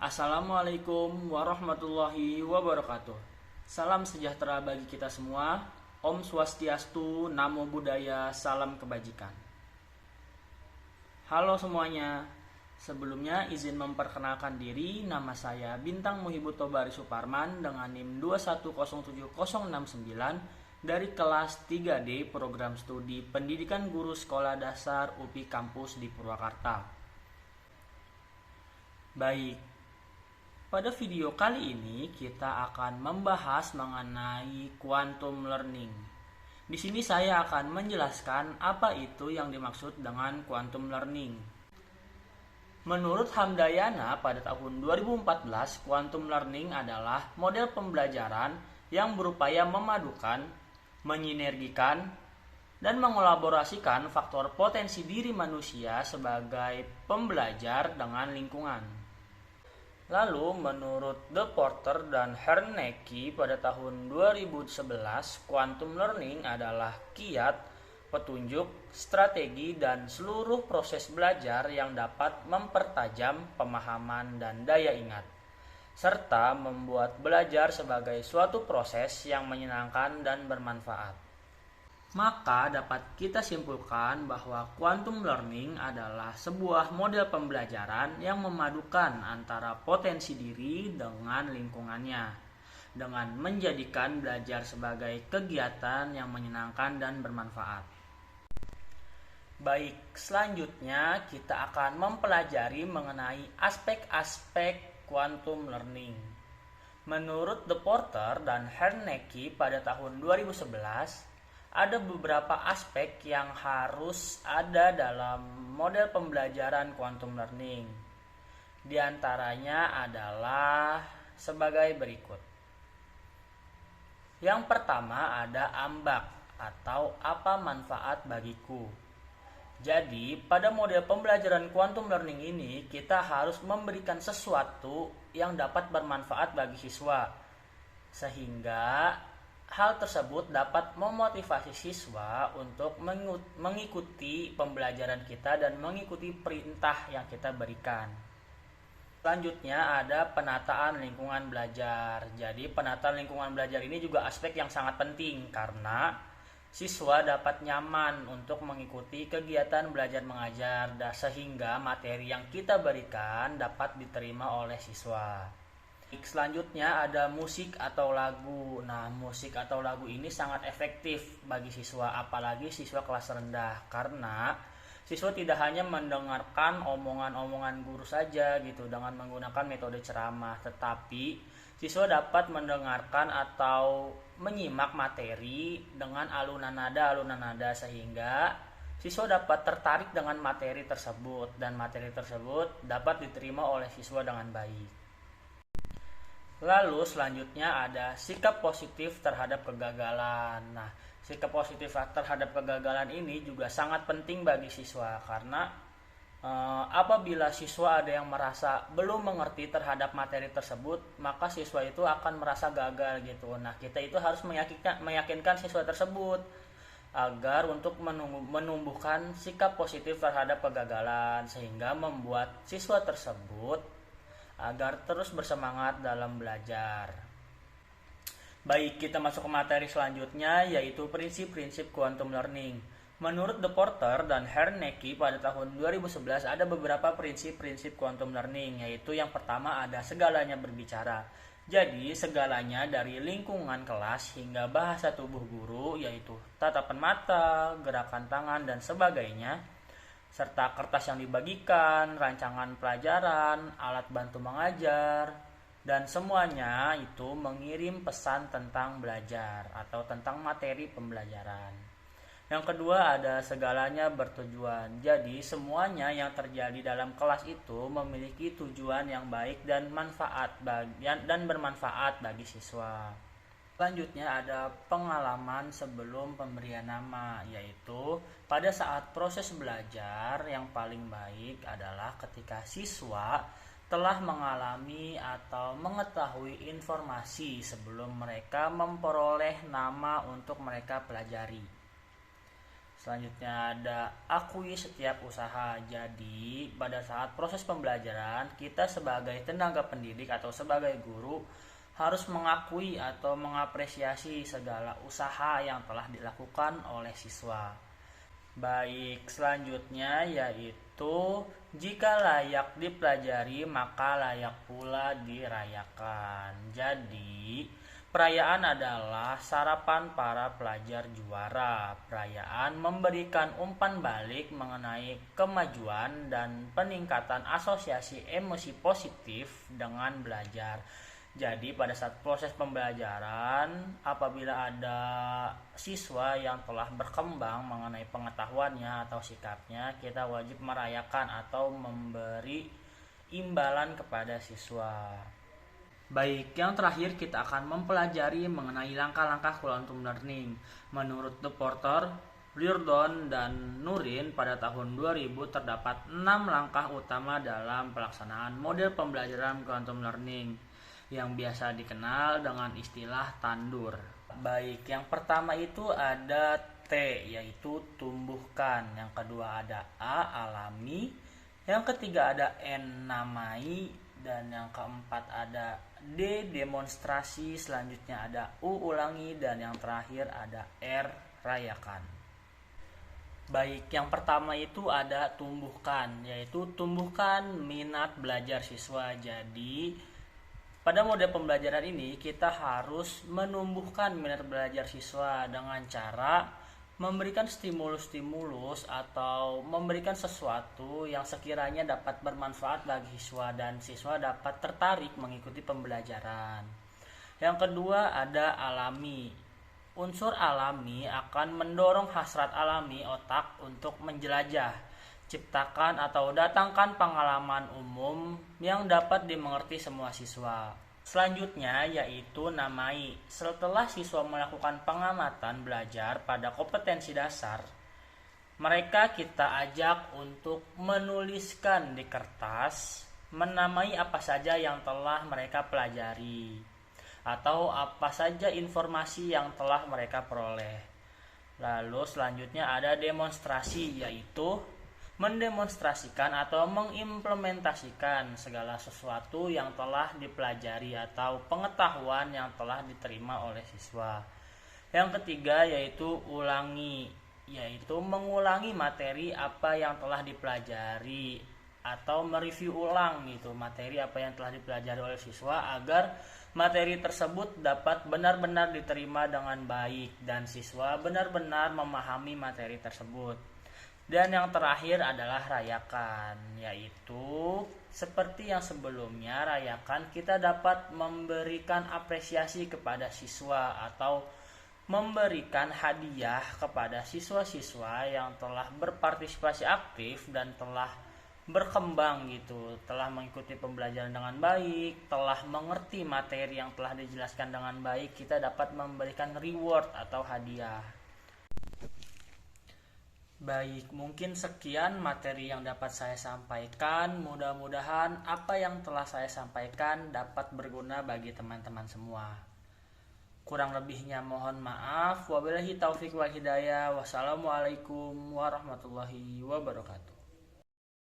Assalamualaikum warahmatullahi wabarakatuh. Salam sejahtera bagi kita semua. Om Swastiastu, Namo Buddhaya, salam kebajikan. Halo semuanya. Sebelumnya izin memperkenalkan diri, nama saya Bintang Muhibut Tobari Suparman dengan NIM 2107069 dari kelas 3D Program Studi Pendidikan Guru Sekolah Dasar UPI Kampus di Purwakarta. Baik, pada video kali ini kita akan membahas mengenai quantum learning. Di sini saya akan menjelaskan apa itu yang dimaksud dengan quantum learning. Menurut Hamdayana pada tahun 2014, quantum learning adalah model pembelajaran yang berupaya memadukan, menyinergikan, dan mengolaborasikan faktor potensi diri manusia sebagai pembelajar dengan lingkungan. Lalu menurut De Porter dan Hernecki pada tahun 2011, quantum learning adalah kiat, petunjuk, strategi, dan seluruh proses belajar yang dapat mempertajam pemahaman dan daya ingat, serta membuat belajar sebagai suatu proses yang menyenangkan dan bermanfaat. Maka dapat kita simpulkan bahwa quantum learning adalah sebuah model pembelajaran yang memadukan antara potensi diri dengan lingkungannya, dengan menjadikan belajar sebagai kegiatan yang menyenangkan dan bermanfaat. Baik, selanjutnya kita akan mempelajari mengenai aspek-aspek quantum learning. Menurut De Porter dan Hernecki pada tahun 2011, ada beberapa aspek yang harus ada dalam model pembelajaran quantum learning. Di antaranya adalah sebagai berikut. Yang pertama ada ambak atau apa manfaat bagiku. Jadi, pada model pembelajaran quantum learning ini, kita harus memberikan sesuatu yang dapat bermanfaat bagi siswa, sehingga hal tersebut dapat memotivasi siswa untuk mengikuti pembelajaran kita dan mengikuti perintah yang kita berikan. Selanjutnya ada penataan lingkungan belajar. Jadi, penataan lingkungan belajar ini juga aspek yang sangat penting karena siswa dapat nyaman untuk mengikuti kegiatan belajar mengajar sehingga materi yang kita berikan dapat diterima oleh siswa. Selanjutnya ada musik atau lagu. Nah, musik atau lagu ini sangat efektif bagi siswa, apalagi siswa kelas rendah, karena siswa tidak hanya mendengarkan omongan-omongan guru saja gitu dengan menggunakan metode ceramah, tetapi siswa dapat mendengarkan atau menyimak materi dengan alunan nada sehingga siswa dapat tertarik dengan materi tersebut dan materi tersebut dapat diterima oleh siswa dengan baik. Lalu selanjutnya ada sikap positif terhadap kegagalan. Nah, sikap positif terhadap kegagalan ini juga sangat penting bagi siswa karena apabila siswa ada yang merasa belum mengerti terhadap materi tersebut, maka siswa itu akan merasa gagal gitu. Nah, kita itu harus meyakinkan siswa tersebut agar untuk menumbuhkan sikap positif terhadap kegagalan sehingga membuat siswa tersebut agar terus bersemangat dalam belajar. Baik, kita masuk ke materi selanjutnya yaitu prinsip-prinsip quantum learning. Menurut De Porter dan Hernecki pada tahun 2011 ada beberapa prinsip-prinsip quantum learning, yaitu yang pertama ada segalanya berbicara. Jadi segalanya dari lingkungan kelas hingga bahasa tubuh guru, yaitu tatapan mata, gerakan tangan, dan sebagainya, serta kertas yang dibagikan, rancangan pelajaran, alat bantu mengajar, dan semuanya itu mengirim pesan tentang belajar atau tentang materi pembelajaran. Yang kedua ada segalanya bertujuan. Jadi semuanya yang terjadi dalam kelas itu memiliki tujuan yang baik dan bermanfaat bagi siswa. Selanjutnya ada pengalaman sebelum pemberian nama, yaitu pada saat proses belajar yang paling baik adalah ketika siswa telah mengalami atau mengetahui informasi sebelum mereka memperoleh nama untuk mereka pelajari. Selanjutnya ada akui setiap usaha. Jadi pada saat proses pembelajaran, kita sebagai tenaga pendidik atau sebagai guru harus mengakui atau mengapresiasi segala usaha yang telah dilakukan oleh siswa. Baik, selanjutnya yaitu jika layak dipelajari maka layak pula dirayakan. Jadi perayaan adalah sarapan para pelajar juara. Perayaan memberikan umpan balik mengenai kemajuan dan peningkatan asosiasi emosi positif dengan belajar. Jadi pada saat proses pembelajaran, apabila ada siswa yang telah berkembang mengenai pengetahuannya atau sikapnya, kita wajib merayakan atau memberi imbalan kepada siswa. Baik, yang terakhir kita akan mempelajari mengenai langkah-langkah quantum learning. Menurut The Porter, Riordan, dan Nurin, pada tahun 2000 terdapat 6 langkah utama dalam pelaksanaan model pembelajaran quantum learning yang biasa dikenal dengan istilah tandur. Baik, yang pertama itu ada T, yaitu tumbuhkan. Yang kedua ada A, alami. Yang ketiga ada N, namai. Dan yang keempat ada D, demonstrasi. Selanjutnya ada U, ulangi. Dan yang terakhir ada R, rayakan. Baik, yang pertama itu ada tumbuhkan, yaitu tumbuhkan minat belajar siswa. Jadi pada model pembelajaran ini kita harus menumbuhkan minat belajar siswa dengan cara memberikan stimulus-stimulus atau memberikan sesuatu yang sekiranya dapat bermanfaat bagi siswa dan siswa dapat tertarik mengikuti pembelajaran. Yang kedua ada alami. Unsur alami akan mendorong hasrat alami otak untuk menjelajah, ciptakan atau datangkan pengalaman umum yang dapat dimengerti semua siswa. Selanjutnya yaitu namai. Setelah siswa melakukan pengamatan belajar pada kompetensi dasar, mereka kita ajak untuk menuliskan di kertas, menamai apa saja yang telah mereka pelajari atau apa saja informasi yang telah mereka peroleh. Lalu selanjutnya ada demonstrasi, yaitu mendemonstrasikan atau mengimplementasikan segala sesuatu yang telah dipelajari atau pengetahuan yang telah diterima oleh siswa. Yang ketiga yaitu ulangi, yaitu mengulangi materi apa yang telah dipelajari atau mereview ulang gitu materi apa yang telah dipelajari oleh siswa agar materi tersebut dapat benar-benar diterima dengan baik dan siswa benar-benar memahami materi tersebut. Dan yang terakhir adalah rayakan, yaitu seperti yang sebelumnya, rayakan kita dapat memberikan apresiasi kepada siswa atau memberikan hadiah kepada siswa-siswa yang telah berpartisipasi aktif dan telah berkembang gitu, telah mengikuti pembelajaran dengan baik, telah mengerti materi yang telah dijelaskan dengan baik. Kita dapat memberikan reward atau hadiah. Baik, mungkin sekian materi yang dapat saya sampaikan. Mudah-mudahan apa yang telah saya sampaikan dapat berguna bagi teman-teman semua. Kurang lebihnya mohon maaf. Wabillahi taufiq wal hidayah. Wassalamualaikum warahmatullahi wabarakatuh.